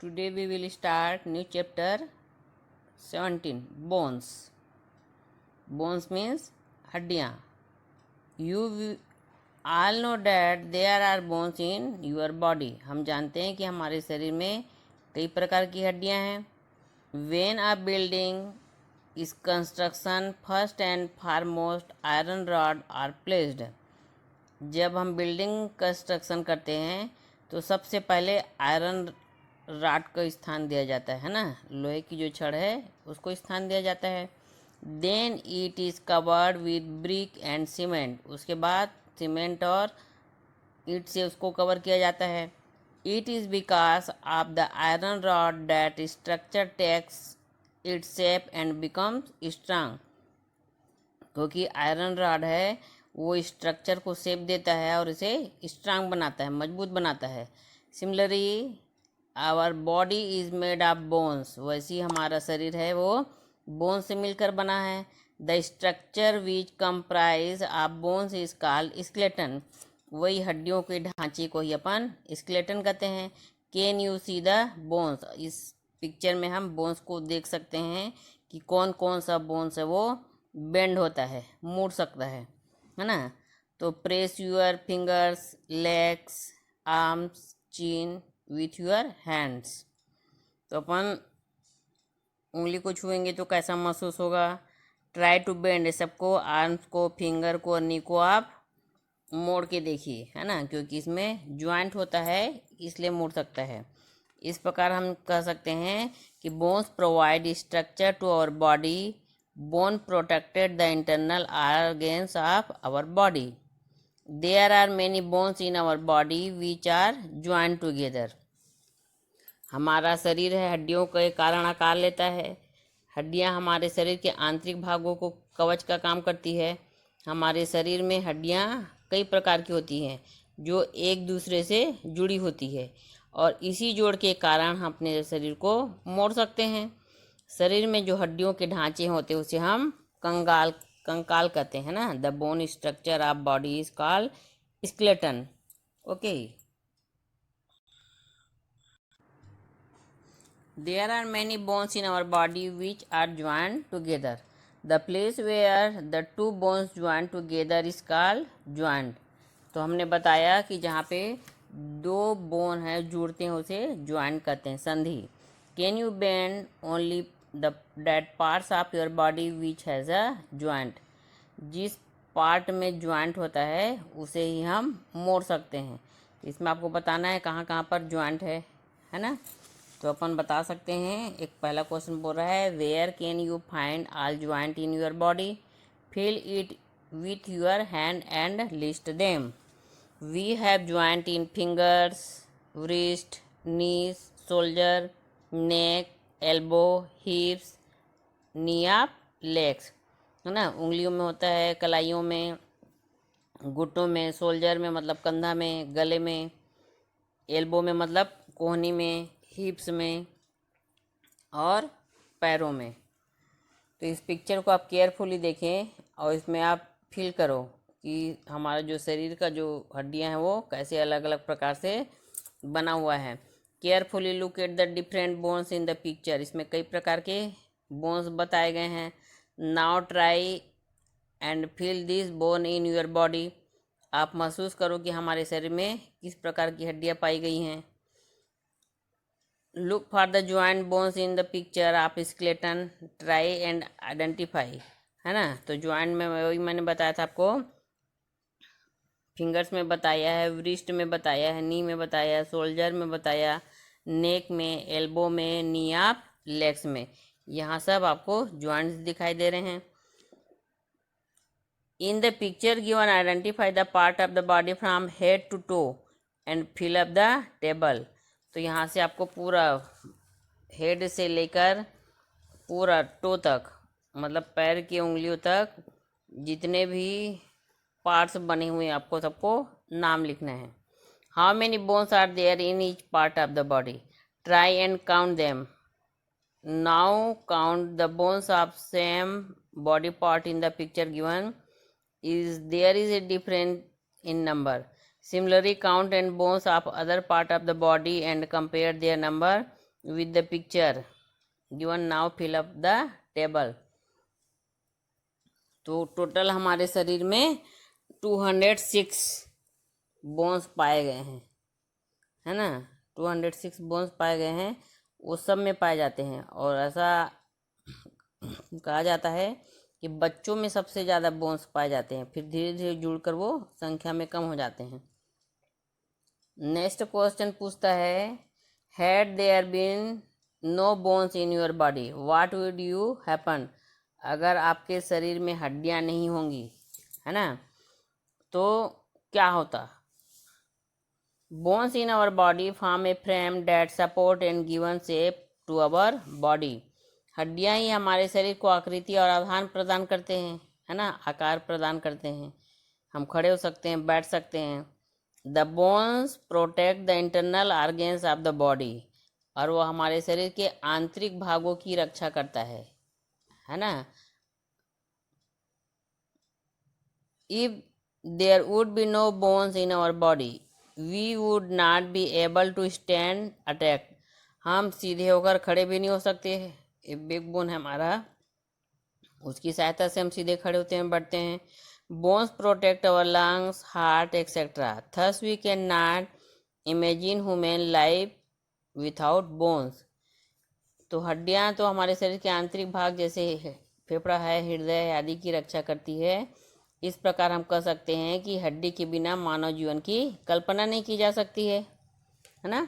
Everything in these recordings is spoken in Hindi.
Today we will start new chapter 17, bones. Bones means हड्डियाँ. You all know that there are bones in your body. हम जानते हैं कि हमारे शरीर में कई प्रकार की हड्डियाँ हैं. When a building is construction, first and foremost iron rod are placed. जब हम बिल्डिंग कंस्ट्रक्शन करते हैं तो सबसे पहले आयरन राड को स्थान दिया जाता है ना, लोहे की जो छड़ है उसको स्थान दिया जाता है. Then it is covered with brick and cement. उसके बाद सीमेंट और ईंट से उसको कवर किया जाता है. It is because of the iron rod that structure takes it shape and becomes strong. क्योंकि आयरन रॉड है वो स्ट्रक्चर को शेप देता है और इसे स्ट्रांग बनाता है, मजबूत बनाता है. Similarly our body is made of bones. वैसी हमारा शरीर है वो बोन्स से मिलकर बना है. The structure which comprise of bones is called skeleton. वही हड्डियों के ढांचे को ही अपन स्केलेटन कहते हैं. Can you see the bones. इस पिक्चर में हम बोन्स को देख सकते हैं कि कौन कौन सा बोन्स है वो बेंड होता है, मुड़ सकता है ना. तो press your fingers, legs, arms, chin with your hands. तो अपन उंगली को छुएंगे तो कैसा महसूस होगा. Try to bend. सबको आर्म्स को, फिंगर को और नी को आप मोड़ के देखिए, है ना, क्योंकि इसमें ज्वाइंट होता है इसलिए मुड़ सकता है. इस प्रकार हम कह सकते हैं कि bones provide structure to our body. Bone protected the internal organs of our body. There are many bones in our body which are joint together. हमारा शरीर है हड्डियों के कारण आकार लेता है. हड्डियां हमारे शरीर के आंतरिक भागों को कवच का काम करती है. हमारे शरीर में हड्डियां कई प्रकार की होती हैं जो एक दूसरे से जुड़ी होती है और इसी जोड़ के कारण हम अपने शरीर को मोड़ सकते हैं. शरीर में जो हड्डियों के ढांचे होते हैं उसे हम कंकाल कहते हैं ना. The bone structure of body is called skeleton. Okay. There are many bones in our body which are joined together. The place where the two bones join together is called joint. तो हमने बताया कि जहाँ पे दो बोन है जुड़ते हैं उसे ज्वाइंट कहते हैं, संधि. Can you bend only that parts of your body which has a joint. जिस पार्ट में ज्वाइंट होता है उसे ही हम मोड़ सकते हैं. इसमें आपको बताना है कहाँ कहाँ पर ज्वाइंट है ना. तो अपन बता सकते हैं. एक पहला क्वेश्चन बोल रहा है where can you find all joint in your body. Fill it with your hand and list them. We have joint in fingers, wrist, knees, shoulder, neck, elbow, hips, knee of legs, है ना. उंगलियों में होता है, कलाइयों में, घुटनों में, शोल्डर में मतलब कंधा में, गले में, एल्बो में मतलब कोहनी में, हिप्स में और पैरों में. तो इस पिक्चर को आप केयरफुली देखें और इसमें आप फील करो कि हमारा जो शरीर का जो हड्डियां हैं वो कैसे अलग अलग प्रकार से बना हुआ है. Carefully look at the different bones in the picture. इसमें कई प्रकार के बोन्स बताए गए हैं. Now try and feel this bone in your body. आप महसूस करो कि हमारे शरीर में किस प्रकार की हड्डियां पाई गई हैं. Look for the joint bones in the picture of skeleton. Try and identify, है ना. तो ज्वाइंट में वही मैंने बताया था आपको, फिंगर्स में बताया है, व्रिस्ट में बताया है, नी में बताया है, शोल्डर में बताया, नेक में, एल्बो में, नी ऑफ लेग्स में. यहाँ सब आपको ज्वाइंट्स दिखाई दे रहे हैं. In the picture given identify the part of the body from head to toe and fill up the table. तो यहाँ से आपको पूरा हेड से लेकर पूरा टो तक मतलब पैर की उंगलियों तक जितने भी पार्ट्स बने हुए हैं आपको सबको नाम लिखना है. How many bones are there in each part of the body. Try and count them. Now count the bones of same body part in the picture given. Is there is a difference in number. Similarly, count and bones of other part of the body and compare their number. with the picture given. Now fill up the table. तो टोटल हमारे शरीर में 206 बोन्स पाए गए हैं, है ना। 206 बोन्स पाए गए हैं, वो सब में पाए जाते हैं। और ऐसा कहा जाता है कि बच्चों में सबसे ज़्यादा बोन्स पाए जाते हैं, फिर धीरे धीरे जुड़कर वो संख्या में कम हो जाते हैं। नेक्स्ट क्वेश्चन पूछता है, had there been no bones in your body what would you happen. अगर आपके शरीर में हड्डियां नहीं होंगी, है ना, तो क्या होता। Bones in our body form a frame that support and given shape to our body. हड्डियां ही हमारे शरीर को आकृति और आधार प्रदान करते हैं, है ना, आकार प्रदान करते हैं। हम खड़े हो सकते हैं, बैठ सकते हैं। The bones protect the internal organs of the body. और वो हमारे शरीर के आंतरिक भागों की रक्षा करता है ना। If there would be no bones in our body we would not be able to stand attack. हम सीधे होकर खड़े भी नहीं हो सकते। एक बिग बोन है हमारा, उसकी सहायता से हम सीधे खड़े होते हैं, बैठते हैं। Bones protect our lungs, heart etcetera. Thus we can not imagine human life without bones. तो हड्डियां तो हमारे शरीर के आंतरिक भाग जैसे फेफड़ा है, हृदय आदि की रक्षा करती है। इस प्रकार हम कह सकते हैं कि हड्डी के बिना मानव जीवन की कल्पना नहीं की जा सकती है ना।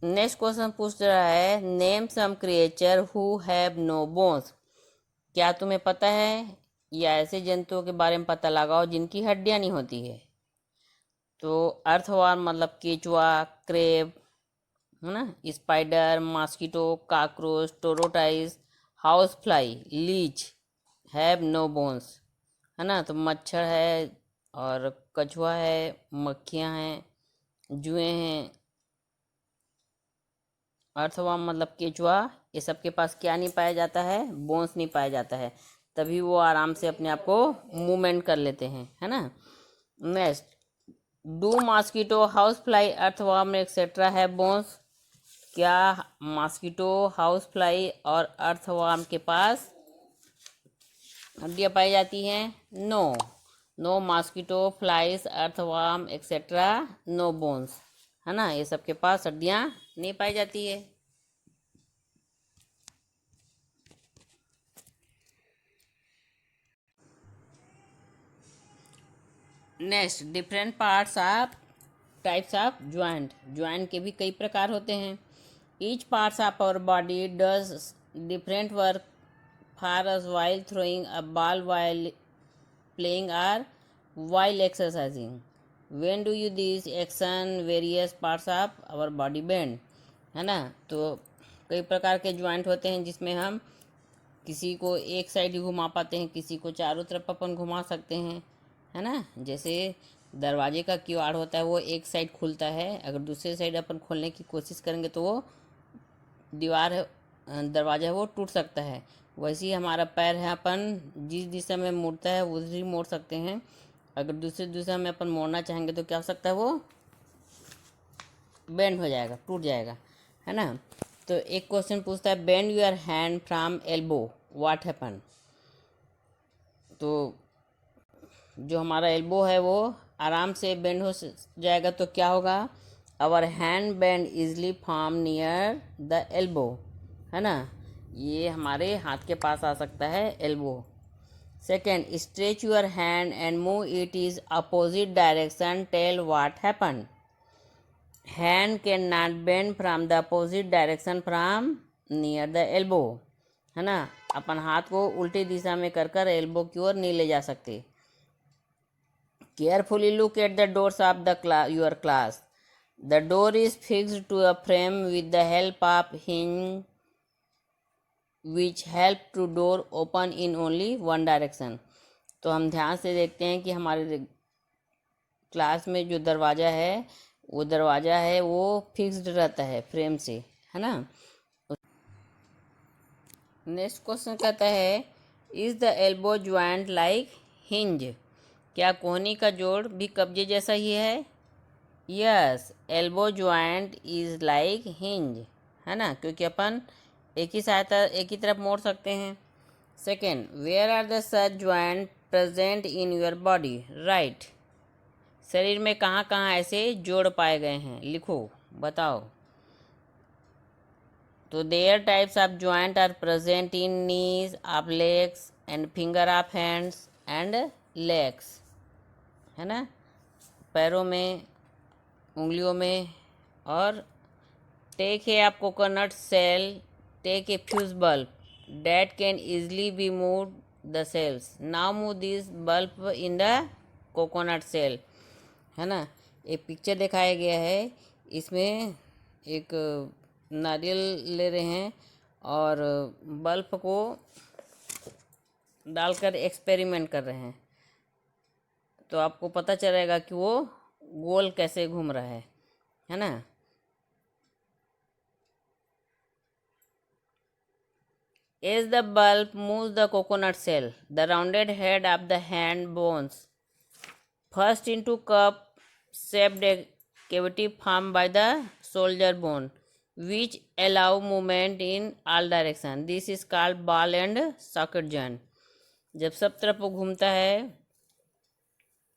नेक्स्ट क्वेश्चन पूछ रहा है, name some creature who have no bones. क्या तुम्हें पता है या ऐसे जंतुओं के बारे में पता लगाओ जिनकी हड्डियां नहीं होती है। तो अर्थवर्म मतलब केचुआ, क्रेब, है ना, spider, mosquito, cockroach, tortoise, house fly, leech have no bones, है ना। तो मच्छर है और कछुआ है, मक्खियाँ हैं, जुएँ हैं। अर्थवर्म मतलब केचुआ, ये सब के पास क्या नहीं पाया जाता है, बोन्स नहीं पाया जाता है, तभी वो आराम से अपने आप को मूवमेंट कर लेते हैं, है ना। Next, do mosquito, house fly, earthworm etcetera है बोन्स। क्या मॉस्किटो, हाउस फ्लाई और अर्थवर्म के पास हड्डियाँ पाई जाती हैं? No, no mosquito, flies, earthworm etcetera no bones, है ना। ये सब के पास हड्डियाँ नहीं पाई जाती है। Next, different parts of types of joint. Joint के भी कई प्रकार होते हैं। Each parts of our body does different work for us while throwing a ball, while playing और while exercising. When do you this action various parts of our body bend, है ना। तो कई प्रकार के ज्वाइंट होते हैं जिसमें हम किसी को एक साइड ही घुमा पाते हैं, किसी को चारों तरफ अपन घुमा सकते हैं, है ना। जैसे दरवाजे का किवाड़ होता है, वो एक साइड खुलता है, अगर दूसरे साइड अपन खोलने की कोशिश करेंगे तो वो दीवार दरवाजा है वो टूट सकता है। वैसे ही हमारा पैर है, अपन जिस दिशा में मुड़ता है उसी मोड़ सकते हैं। अगर दूसरी दिशा में अपन मोड़ना चाहेंगे तो क्या हो सकता है, वो बेंड हो जाएगा, टूट जाएगा, है ना। तो एक क्वेश्चन पूछता है, bend your hand from elbow what happen. तो जो हमारा एल्बो है वो आराम से बेंड हो जाएगा तो क्या होगा, our hand bend easily from near the elbow, है ना। ये हमारे हाथ के पास आ सकता है elbow. Second, stretch your hand and move it is opposite direction, tell what happen. Hand can not bend from the opposite direction from near the elbow, है ना। अपन हाथ को उल्टी दिशा में कर कर एल्बो की ओर नहीं ले जा सकते। Carefully look at the doors of the your class. The door is fixed to a frame with the help of hinge which help to door open in only one direction. तो हम ध्यान से देखते हैं कि हमारे क्लास में जो दरवाज़ा है वो फिक्स्ड रहता है फ्रेम से, है ना। नेक्स्ट क्वेश्चन कहता है, is the elbow joint like hinge. क्या कोहनी का जोड़ भी कब्जे जैसा ही है? Yes, elbow joint is like hinge, है ना, क्योंकि अपन एक ही तरफ मोड़ सकते हैं। Second, where are the such joint present in your body, right. शरीर में कहाँ कहाँ ऐसे जोड़ पाए गए हैं, लिखो, बताओ। तो there types of joint are present in knees of legs and finger of hands and legs, है ना, पैरों में, उंगलियों में। और take a of coconut shell, take a fuse bulb that can easily be moved the cells, now move this bulb in the coconut cell, है ना। एक पिक्चर दिखाया गया है, इसमें एक नारियल ले रहे हैं और बल्ब को डालकर एक्सपेरिमेंट कर रहे हैं, तो आपको पता चलेगा कि वो गोल कैसे घूम रहा है ना। As the bulb moves the coconut shell, the rounded head of the hand bones first into cup-shaped cavity formed by the shoulder bone, which allow movement in all direction. This is called ball and socket joint. जब सब तरफ वो घूमता है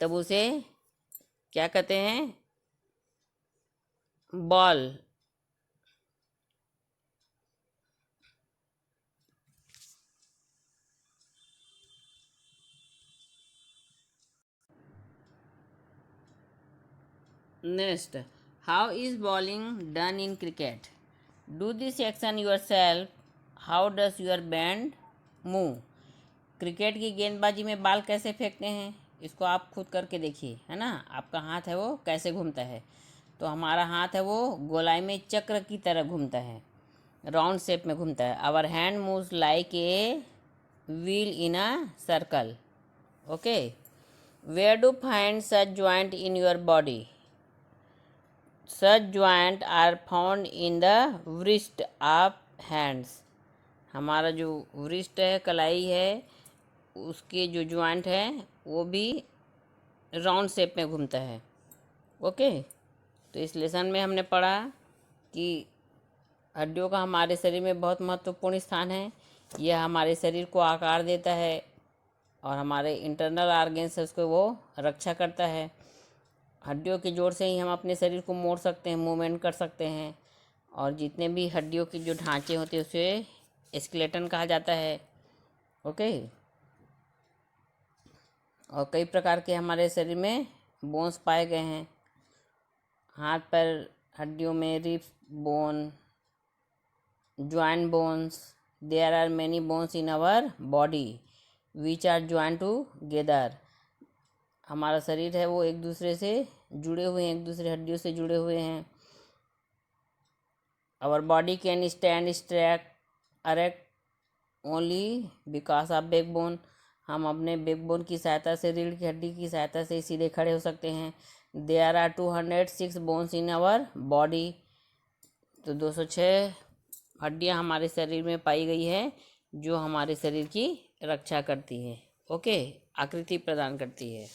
तब उसे क्या कहते हैं, ball. Next, how is bowling done in cricket? Do this action yourself. How does your band move? Cricket की गेंदबाजी में बाल कैसे फेंकते हैं, इसको आप खुद करके देखिए, है ना। आपका हाथ है वो कैसे घूमता है, तो हमारा हाथ है वो गोलाई में चक्र की तरह घूमता है, राउंड शेप में घूमता है। Our hand moves like a wheel in a circle, okay. Where do find such joint in your body? Such joint are found in the wrist of hands. हमारा जो wrist है, कलाई है, उसके जो ज्वाइंट है वो भी राउंड शेप में घूमता है, ओके। तो इस लेसन में हमने पढ़ा कि हड्डियों का हमारे शरीर में बहुत महत्वपूर्ण स्थान है। यह हमारे शरीर को आकार देता है और हमारे इंटरनल ऑर्गन्स है उसको वो रक्षा करता है। हड्डियों के जोड़ से ही हम अपने शरीर को मोड़ सकते हैं, मूवमेंट कर सकते हैं। और जितने भी हड्डियों के जो ढांचे होते हैं उसे स्केलेटन कहा जाता है, ओके। और कई प्रकार के हमारे शरीर में बोन्स पाए गए हैं। हाथ पैर हड्डियों में ribs bone, joint bones, there are many bones in our body which are joint together. हमारा शरीर है वो एक दूसरे से जुड़े हुए हैं, एक दूसरे हड्डियों से जुड़े हुए हैं। Our body can stand straight erect only because of backbone. हम अपने बैकबोन की सहायता से, रीढ़ की हड्डी की सहायता से सीधे खड़े हो सकते हैं। There are 206 bones in our body. तो 206 हड्डियाँ हमारे शरीर में पाई गई है जो हमारे शरीर की रक्षा करती है, ओके, आकृति प्रदान करती है।